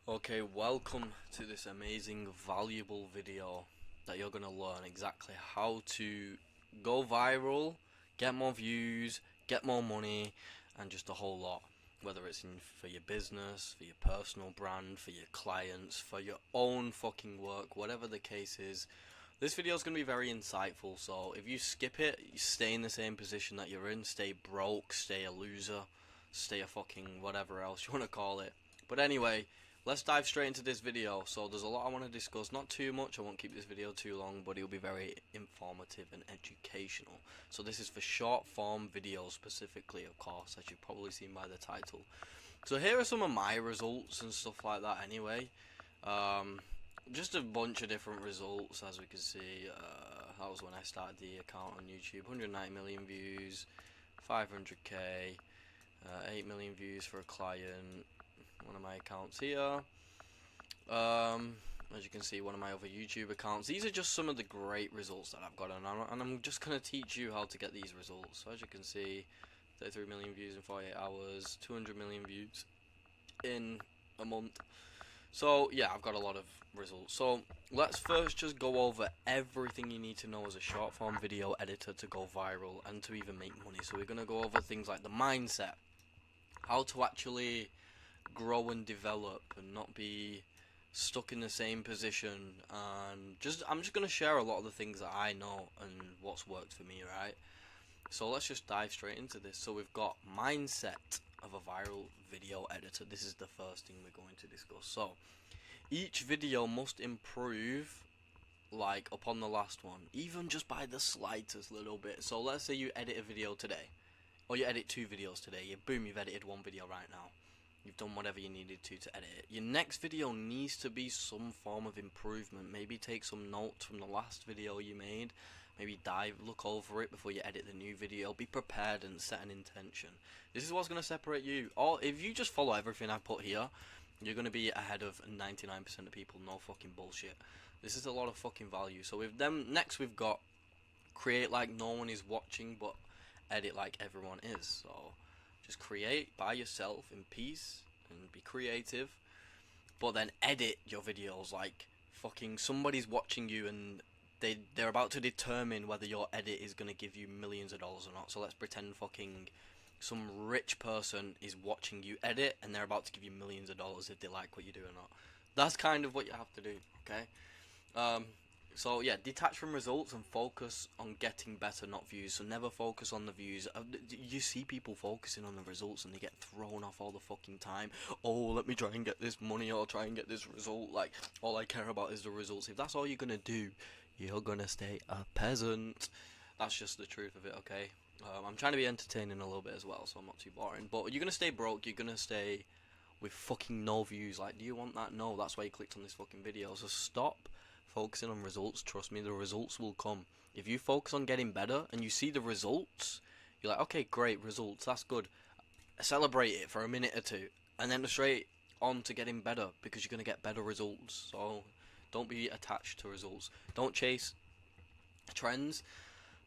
Okay, welcome to this amazing, valuable video that you're going to learn exactly how to go viral, get more views, get more money, and just a whole lot. Whether it's for your business, for your personal brand, for your clients, for your own fucking work, whatever the case is. This video is going to be very insightful, so if you skip it, you stay in the same position that you're in, stay broke, stay a loser, stay a fucking whatever else you want to call it. But anyway, let's dive straight into this video. So there's a lot I want to discuss, not too much, I won't keep this video too long, but it'll be very informative and educational. So this is for short form videos specifically, of course, as you've probably seen by the title. So here are some of my results and stuff like that anyway. Just a bunch of different results, as we can see. That was when I started the account on YouTube. 190 million views, 500k, 8 million views for a client. One of my accounts here. As you can see, one of my other YouTube accounts. These are just some of the great results that I've got, and I'm just going to teach you how to get these results. So as you can see, 33 million views in 48 hours, 200 million views in a month. So yeah, I've got a lot of results. So let's first just go over everything you need to know as a short form video editor to go viral and to even make money. So we're going to go over things like the mindset, how to actually grow and develop and not be stuck in the same position, and I'm just going to share a lot of the things that I know and what's worked for me, right? So let's just dive straight into this. So we've got mindset of a viral video editor. This is the first thing we're going to discuss. So each video must improve like upon the last one, even just by the slightest little bit. So let's say you edit a video today, or you edit two videos today. You've edited one video right now. You've done whatever you needed to edit it. Your next video needs to be some form of improvement. Maybe take some notes from the last video you made. Maybe look over it before you edit the new video. Be prepared and set an intention. This is what's going to separate you. Or if you just follow everything I put here, you're going to be ahead of 99% of people. No fucking bullshit. This is a lot of fucking value. So with them, next we've got create like no one is watching, but edit like everyone is. So just create by yourself in peace and be creative, but then edit your videos like fucking somebody's watching you, and they're about to determine whether your edit is gonna give you millions of dollars or not. So let's pretend fucking some rich person is watching you edit, and they're about to give you millions of dollars if they like what you do or not. That's kind of what you have to do, okay? So yeah, detach from results and focus on getting better, not views. So never focus on the views. You see people focusing on the results and they get thrown off all the fucking time. Oh, let me try and get this money or try and get this result. Like, all I care about is the results. If that's all you're gonna do, you're gonna stay a peasant. That's just the truth of it, okay? I'm trying to be entertaining a little bit as well, so I'm not too boring. But you're gonna stay broke, you're gonna stay with fucking no views. Like, do you want that? No, that's why you clicked on this fucking video. So stop focusing on results. Trust me, the results will come. If you focus on getting better and you see the results, you're like, okay, great results, that's good. Celebrate it for a minute or two, and then straight on to getting better, because you're gonna get better results. So don't be attached to results. Don't chase trends.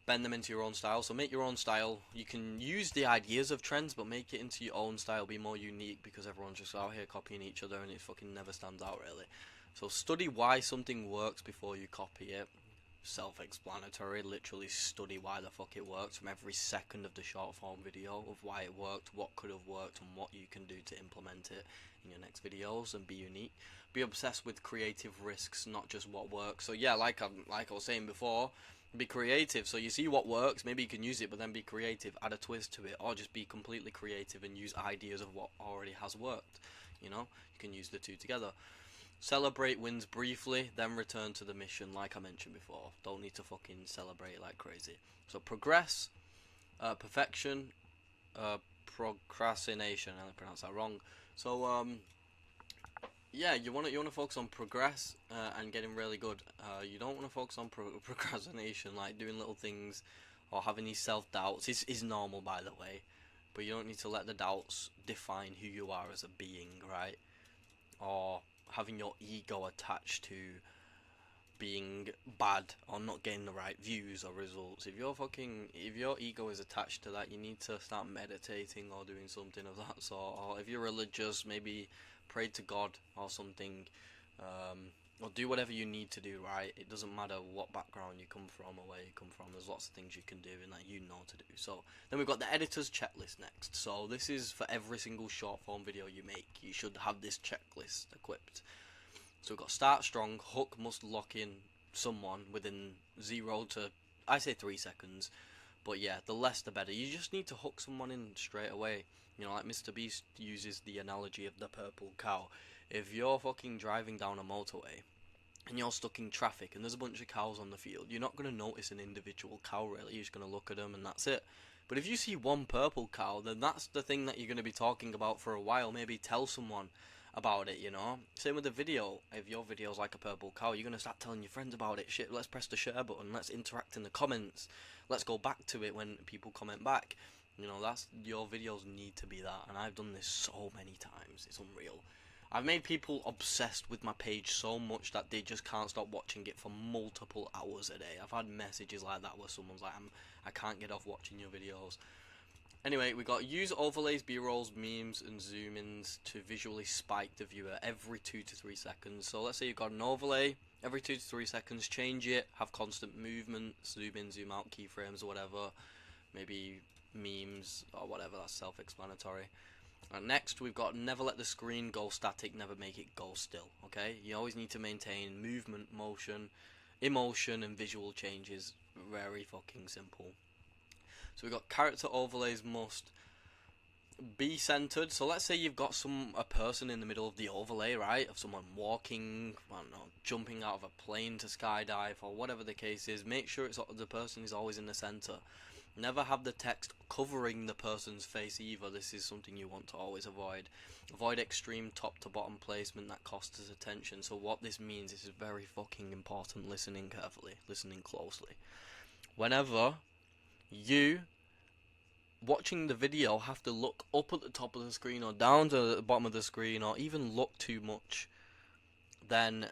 Bend them into your own style. So make your own style. You can use the ideas of trends, but make it into your own style. Be more unique, because everyone's just out here copying each other and it fucking never stands out really. So study why something works before you copy it. Self-explanatory. Literally study why the fuck it works from every second of the short form video, of why it worked, what could have worked, and what you can do to implement it in your next videos, and be unique. Be obsessed with creative risks, not just what works. So yeah, like I was saying before, be creative. So you see what works, maybe you can use it, but then be creative, add a twist to it, or just be completely creative and use ideas of what already has worked. You know, you can use the two together. Celebrate wins briefly, then return to the mission, like I mentioned before. Don't need to fucking celebrate like crazy. So progress, perfection, procrastination. I pronounced that wrong. So yeah, you want to focus on progress and getting really good. You don't want to focus on procrastination, like doing little things or having these self doubts. Is normal, by the way, but you don't need to let the doubts define who you are as a being, right? Or having your ego attached to being bad or not getting the right views or results. If your ego is attached to that, you need to start meditating or doing something of that sort. Or if you're religious, maybe pray to God or something, or do whatever you need to do, right? It doesn't matter what background you come from or where you come from. There's lots of things you can do and that you know to do. So then we've got the editor's checklist next. So this is for every single short form video you make. You should have this checklist equipped. So we've got start strong. Hook must lock in someone within 0 to, I say 3 seconds. But yeah, the less the better. You just need to hook someone in straight away. You know, like Mr. Beast uses the analogy of the purple cow. If you're fucking driving down a motorway and you're stuck in traffic and there's a bunch of cows on the field, you're not going to notice an individual cow really. You're just going to look at them and that's it. But if you see one purple cow, then that's the thing that you're going to be talking about for a while. Maybe tell someone about it, you know. Same with the video. If your video's like a purple cow, you're going to start telling your friends about it. Shit, let's press the share button. Let's interact in the comments. Let's go back to it when people comment back. You know, that's, your videos need to be that. And I've done this so many times. It's unreal. I've made people obsessed with my page so much that they just can't stop watching it for multiple hours a day. I've had messages like that where someone's like, I can't get off watching your videos. Anyway, we got use overlays, b-rolls, memes, and zoom-ins to visually spike the viewer every 2 to 3 seconds. So let's say you've got an overlay, every 2 to 3 seconds, change it, have constant movement, zoom in, zoom out, keyframes or whatever. Maybe memes or whatever, that's self-explanatory. And next we've got never let the screen go static, never make it go still, okay? You always need to maintain movement, motion, emotion and visual changes. Very fucking simple. So we've got character overlays must be centered. So let's say you've got a person in the middle of the overlay, right? Of someone walking, I don't know, jumping out of a plane to skydive or whatever the case is. Make sure the person is always in the center. Never have the text covering the person's face either. This is something you want to always avoid. Avoid extreme top to bottom placement that costs us attention. So what this means is very fucking important. Listening carefully, listening closely. Whenever you watching the video have to look up at the top of the screen or down to the bottom of the screen or even look too much, then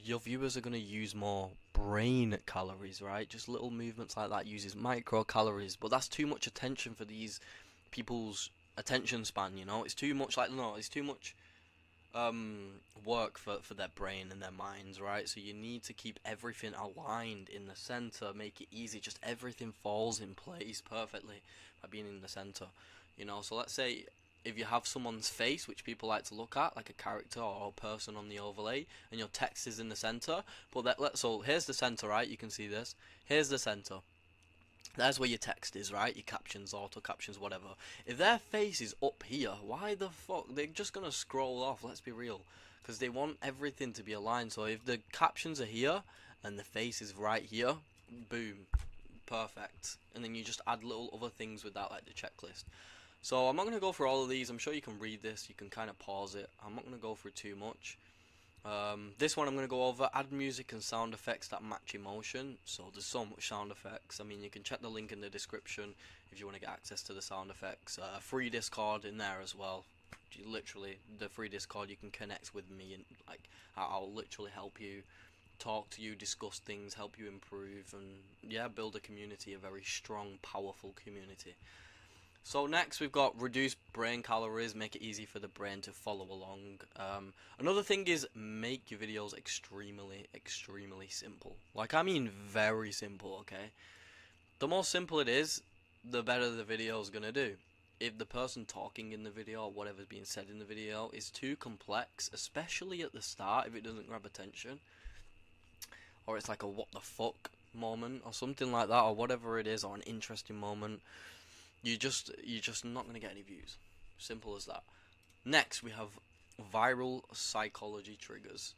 your viewers are going to use more brain calories, right? Just little movements like that uses micro calories, but that's too much attention for these people's attention span, you know? It's too much, like, no, it's too much work for their brain and their minds, right? So you need to keep everything aligned in the center, make it easy, just everything falls in place perfectly by being in the center, you know? So let's say if you have someone's face, which people like to look at, like a character or a person on the overlay, and your text is in the center, but so here's the center, right? You can see this. Here's the center. There's where your text is, right? Your captions, auto captions, whatever. If their face is up here, why the fuck? They're just gonna scroll off, let's be real. Because they want everything to be aligned. So if the captions are here, and the face is right here, boom. Perfect. And then you just add little other things with that, like the checklist. So I'm not going to go through all of these. I'm sure you can read this. You can kind of pause it. I'm not going to go through too much. This one I'm going to go over. Add music and sound effects that match emotion. So there's so much sound effects. I mean, you can check the link in the description if you want to get access to the sound effects. Free Discord in there as well. Literally, the free Discord, you can connect with me and like I'll literally help you, talk to you, discuss things, help you improve, and yeah, build a community, a very strong, powerful community. So next we've got reduce brain calories, make it easy for the brain to follow along. Another thing is make your videos extremely simple. Like, I mean very simple, okay? The more simple it is, the better the video is gonna do. If the person talking in the video or whatever's being said in the video is too complex, especially at the start, if it doesn't grab attention, or it's like a what the fuck moment or something like that, or whatever it is, or an interesting moment, you're just not going to get any views. Simple as that. Next we have viral psychology triggers.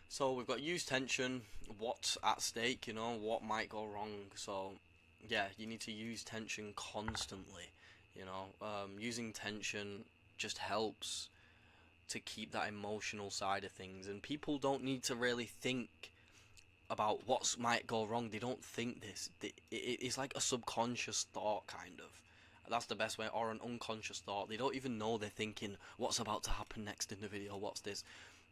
So we've got use tension, what's at stake, you know, what might go wrong. So yeah, you need to use tension constantly, you know. Using tension just helps to keep that emotional side of things, and people don't need to really think about what might go wrong. They don't think this. It's like a subconscious thought, kind of. That's the best way, or an unconscious thought. They don't even know they're thinking, what's about to happen next in the video, what's this?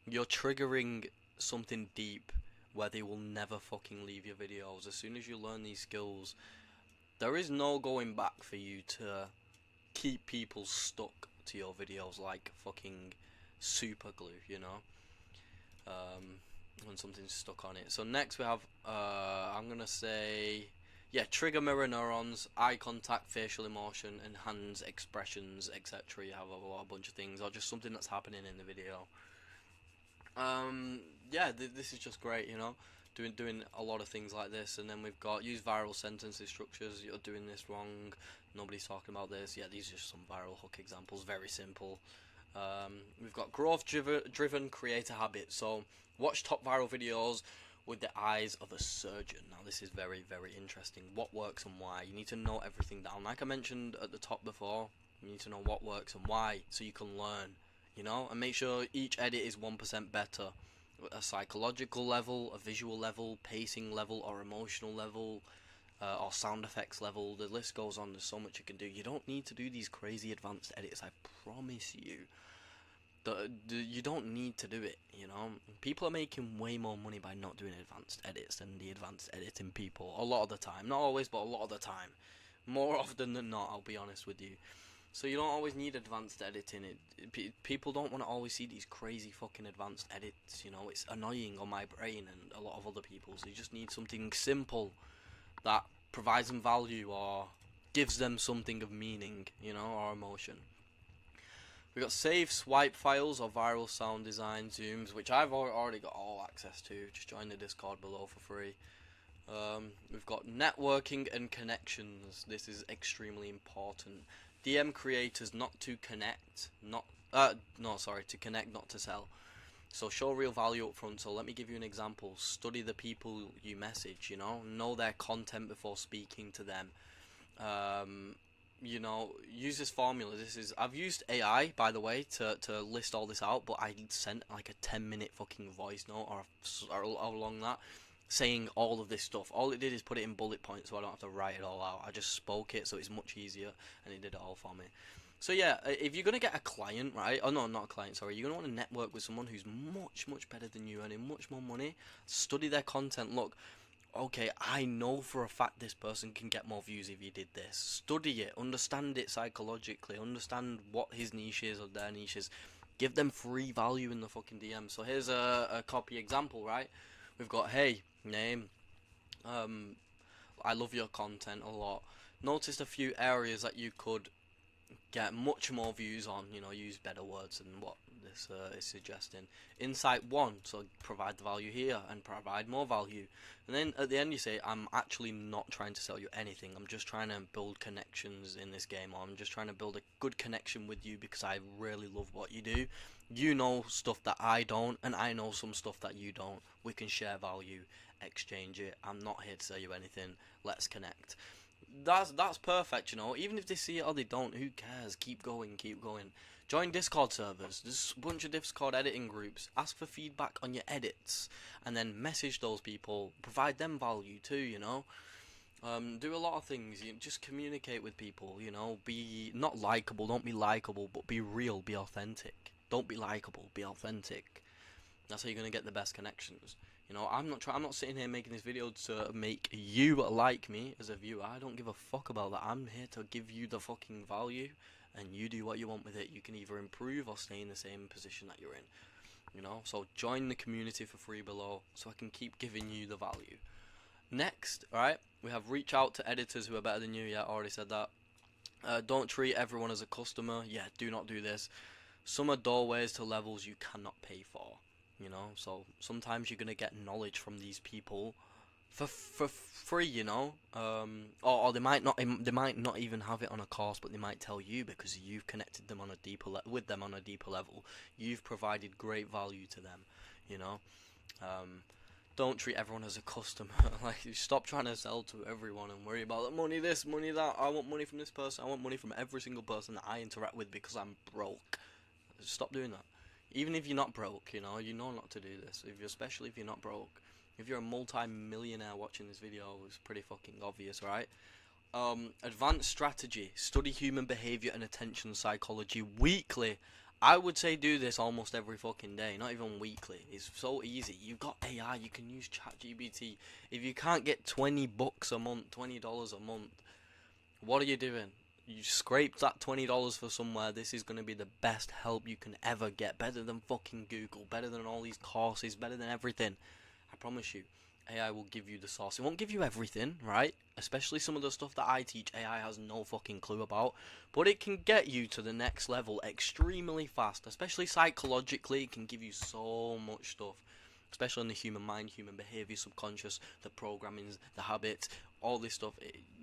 You're triggering something deep where they will never fucking leave your videos. As soon as you learn these skills, there is no going back for you to keep people stuck to your videos like fucking super glue, you know, when something's stuck on it. So next we have, I'm gonna say, yeah, trigger mirror neurons, eye contact, facial emotion, and hands expressions, etc. You have a bunch of things, or just something that's happening in the video. Yeah, this is just great, you know, doing a lot of things like this. And then we've got use viral sentences structures. You're doing this wrong. Nobody's talking about this. Yeah, these are just some viral hook examples. Very simple. We've got growth driven creator habits. So watch top viral videos with the eyes of a surgeon. Now this is very, very interesting. What works and why. You need to know everything down. Like I mentioned at the top before, you need to know what works and why, so you can learn, you know, and make sure each edit is 1% better. A psychological level, a visual level, pacing level, or emotional level, or sound effects level. The list goes on. There's so much you can do. You don't need to do these crazy advanced edits, I promise you. You don't need to do it, you know. People are making way more money by not doing advanced edits than the advanced editing people, a lot of the time. Not always, but a lot of the time. More often than not, I'll be honest with you. So you don't always need advanced editing. People don't want to always see these crazy fucking advanced edits, you know. It's annoying on my brain and a lot of other people. So you just need something simple that provides them value or gives them something of meaning, you know, or emotion. We got save swipe files or viral sound design zooms, which I've already got all access to. Just join the Discord below for free. We've got networking and connections. This is extremely important. DM creators not to connect, to connect, not to sell. So show real value up front. So let me give you an example. Study the people you message, you know their content before speaking to them. You know, use this formula. I've used AI, by the way, to list all this out, but I sent like a 10-minute fucking voice note or along that, saying all of this stuff. All it did is put it in bullet points, so I don't have to write it all out. I just spoke it, so it's much easier, and it did it all for me. So yeah, if you're gonna get a client, right? Oh no, not a client. Sorry, you're gonna want to network with someone who's much better than you, earning much more money. Study their content. Look, okay, I know for a fact this person can get more views if you did this. Study it, understand it psychologically, understand what his niche is or their niche is. Give them free value in the fucking DM. So here's a copy example, right? We've got, hey, name, I love your content a lot. Noticed a few areas that you could get much more views on, you know, use better words than what this is suggesting. Insight 1, so provide the value here and provide more value. And then at the end you say, I'm actually not trying to sell you anything, I'm just trying to build connections in this game, or I'm just trying to build a good connection with you because I really love what you do. You know stuff that I don't, and I know some stuff that you don't. We can share value, exchange it. I'm not here to sell you anything, let's connect. That's perfect, you know. Even if they see it or they don't, who cares? Keep going, keep going. Join Discord servers. There's a bunch of Discord editing groups. Ask for feedback on your edits, and then message those people. Provide them value too, you know. Do a lot of things. You just communicate with people, you know. Be not likable. Don't be likable, but be real. Be authentic. Don't be likable. Be authentic. That's how you're gonna get the best connections. You know, I'm not sitting here making this video to make you like me as a viewer. I don't give a fuck about that. I'm here to give you the fucking value, and you do what you want with it. You can either improve or stay in the same position that you're in. You know, so join the community for free below, so I can keep giving you the value. Next, right, we have reach out to editors who are better than you. Yeah, I already said that. Don't treat everyone as a customer. Yeah, do not do this. Some are doorways to levels you cannot pay for. You know, so sometimes you're gonna get knowledge from these people for free, you know, or they might not even have it on a course, but they might tell you because you've connected them on a deeper with them on a deeper level. You've provided great value to them, you know. Don't treat everyone as a customer. Like, stop trying to sell to everyone and worry about money this, money that. I want money from this person. I want money from every single person that I interact with because I'm broke. Stop doing that. Even if you're not broke, you know not to do this. Especially if you're not broke. If you're a multi-millionaire watching this video, it's pretty fucking obvious, right? Advanced strategy. Study human behavior and attention psychology weekly. I would say do this almost every fucking day, not even weekly. It's so easy. You've got AI, you can use ChatGPT. If you can't get $20 a month, $20 a month, what are you doing? You scraped that $20 for somewhere. This is going to be the best help you can ever get. Better than fucking Google. Better than all these courses. Better than everything. I promise you. AI will give you the source. It won't give you everything, right? Especially some of the stuff that I teach, AI has no fucking clue about. But it can get you to the next level extremely fast. Especially psychologically, it can give you so much stuff. Especially in the human mind, human behavior, subconscious, the programmings, the habits, all this stuff.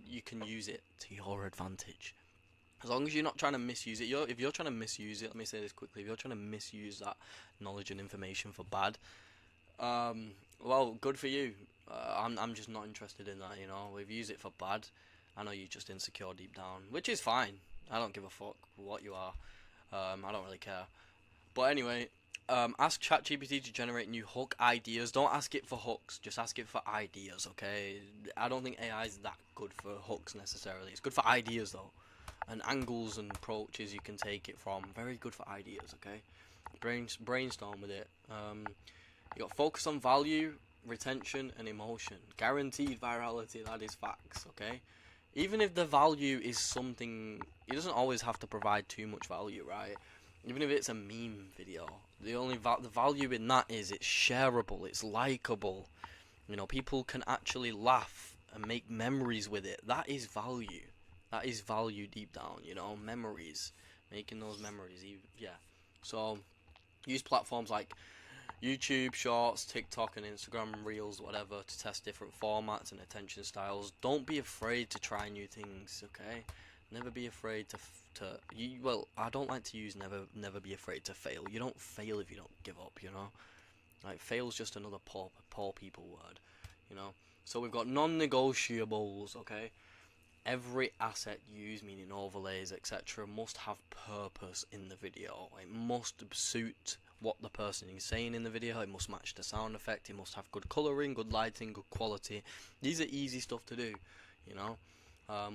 You can use it to your advantage. As long as you're not trying to misuse it. If you're trying to misuse it, let me say this quickly. If you're trying to misuse that knowledge and information for bad, well, good for you. I'm just not interested in that, you know. If you use it for bad, I know you're just insecure deep down, which is fine. I don't give a fuck what you are. I don't really care. But anyway, ask ChatGPT to generate new hook ideas. Don't ask it for hooks, just ask it for ideas, okay? I don't think AI is that good for hooks necessarily. It's good for ideas though, and angles and approaches you can take it from. Very good for ideas, okay? Brainstorm with it. You got focus on value, retention, and emotion. Guaranteed virality, that is facts, okay? Even if the value is something, it doesn't always have to provide too much value, right? Even if it's a meme video, the value in that is it's shareable, it's likable. You know, people can actually laugh and make memories with it. That is value. That is value deep down, you know, memories. Making those memories, yeah. So, use platforms like YouTube Shorts, TikTok, and Instagram Reels, whatever, to test different formats and attention styles. Don't be afraid to try new things, okay? Never be afraid well, I don't like to use never be afraid to fail. You don't fail if you don't give up, you know? Like, fail's just another poor people word, you know? So we've got non-negotiables, okay? Every asset used, meaning overlays, etc., must have purpose in the video. It must suit what the person is saying in the video. It must match the sound effect. It must have good colouring, good lighting, good quality. These are easy stuff to do, you know.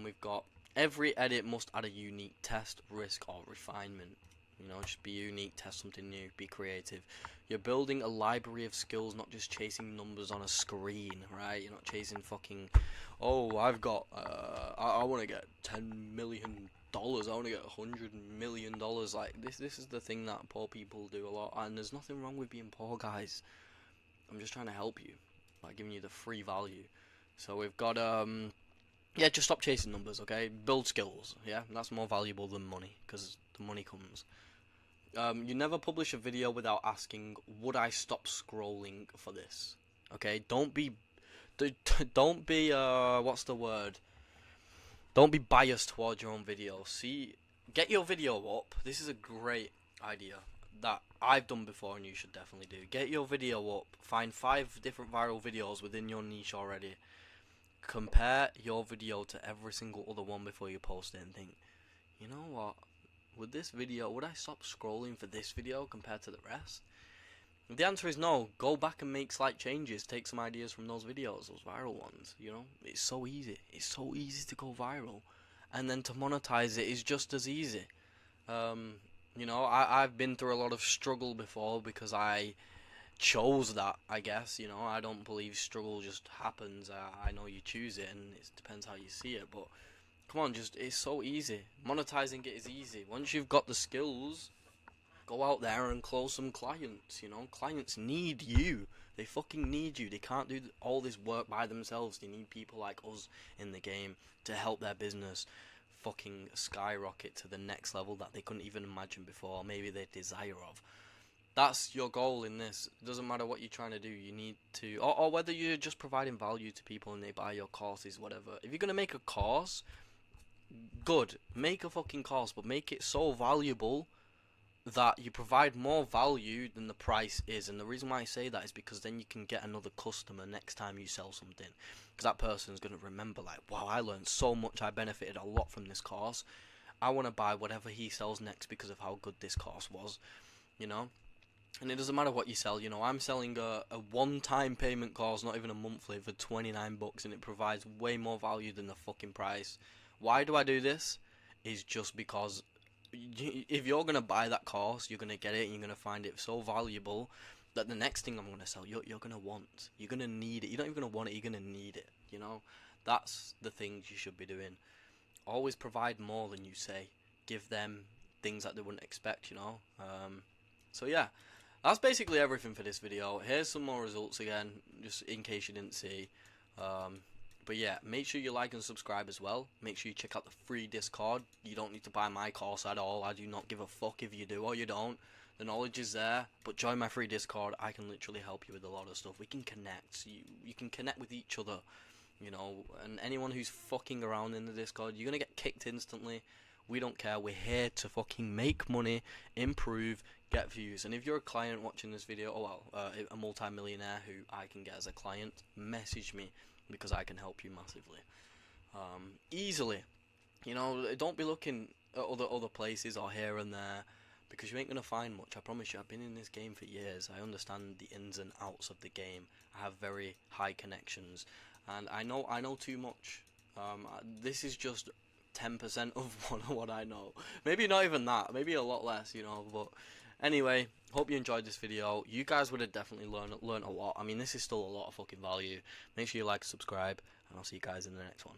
We've got every edit must add a unique test, risk, or refinement. You know, just be unique, test something new, be creative. You're building a library of skills, not just chasing numbers on a screen, right? You're not chasing fucking, oh, I've got, I want to get $10 million. I want to get $100 million. Like, this is the thing that poor people do a lot. And there's nothing wrong with being poor, guys. I'm just trying to help you by giving you the free value. So we've got, yeah, just stop chasing numbers, okay? Build skills, yeah? That's more valuable than money, because the money comes. You never publish a video without asking, would I stop scrolling for this? Okay, don't be, what's the word? Don't be biased towards your own video. See, get your video up. This is a great idea that I've done before and you should definitely do. Get your video up. Find 5 different viral videos within your niche already. Compare your video to every single other one before you post it and think, you know what? With this video, would I stop scrolling for this video compared to the rest? If the answer is no, go back and make slight changes. Take some ideas from those videos, those viral ones, you know? It's so easy. It's so easy to go viral. And then to monetize it is just as easy. You know, I've been through a lot of struggle before because I chose that, I guess. You know, I don't believe struggle just happens. I know you choose it and it depends how you see it, but come on, it's so easy. Monetizing it is easy. Once you've got the skills, go out there and close some clients, you know. Clients need you. They fucking need you. They can't do all this work by themselves. They need people like us in the game to help their business fucking skyrocket to the next level that they couldn't even imagine before, or maybe they desire of. That's your goal in this. It doesn't matter what you're trying to do. You need to, or whether you're just providing value to people and they buy your courses, whatever. If you're going to make a course, good. Make a fucking course, but make it so valuable that you provide more value than the price is. And the reason why I say that is because then you can get another customer next time you sell something, because that person's going to remember, like, wow, I learned so much, I benefited a lot from this course, I want to buy whatever he sells next because of how good this course was, you know. And it doesn't matter what you sell, you know. I'm selling a one-time payment course, not even a monthly, for $29, and it provides way more value than the fucking price. Why do I do this? Is just because if you're going to buy that course, you're going to get it and you're going to find it so valuable that the next thing I'm going to sell, you're going to want. You're going to need it. You're not even going to want it, you're going to need it, you know? That's the things you should be doing. always provide more than you say. Give them things that they wouldn't expect, you know. So yeah, that's basically everything for this video. Here's some more results again, just in case you didn't see. But yeah, make sure you like and subscribe as well. Make sure you check out the free Discord. You don't need to buy my course at all. I do not give a fuck if you do or you don't. The knowledge is there, but join my free Discord. I can literally help you with a lot of stuff. We can connect. You can connect with each other, you know. And anyone who's fucking around in the Discord, you're gonna get kicked instantly. We don't care. We're here to fucking make money, improve, get views. And if you're a client watching this video, a multi-millionaire who I can get as a client, message me, because I can help you massively, easily. You know, don't be looking at other places or here and there, because you ain't gonna find much. I promise you. I've been in this game for years. I understand the ins and outs of the game. I have very high connections, and I know too much. This is just 10% of what I know. Maybe not even that. Maybe a lot less, you know. But anyway, hope you enjoyed this video. You guys would have definitely learned a lot. I mean, this is still a lot of fucking value. Make sure you like, subscribe, and I'll see you guys in the next one.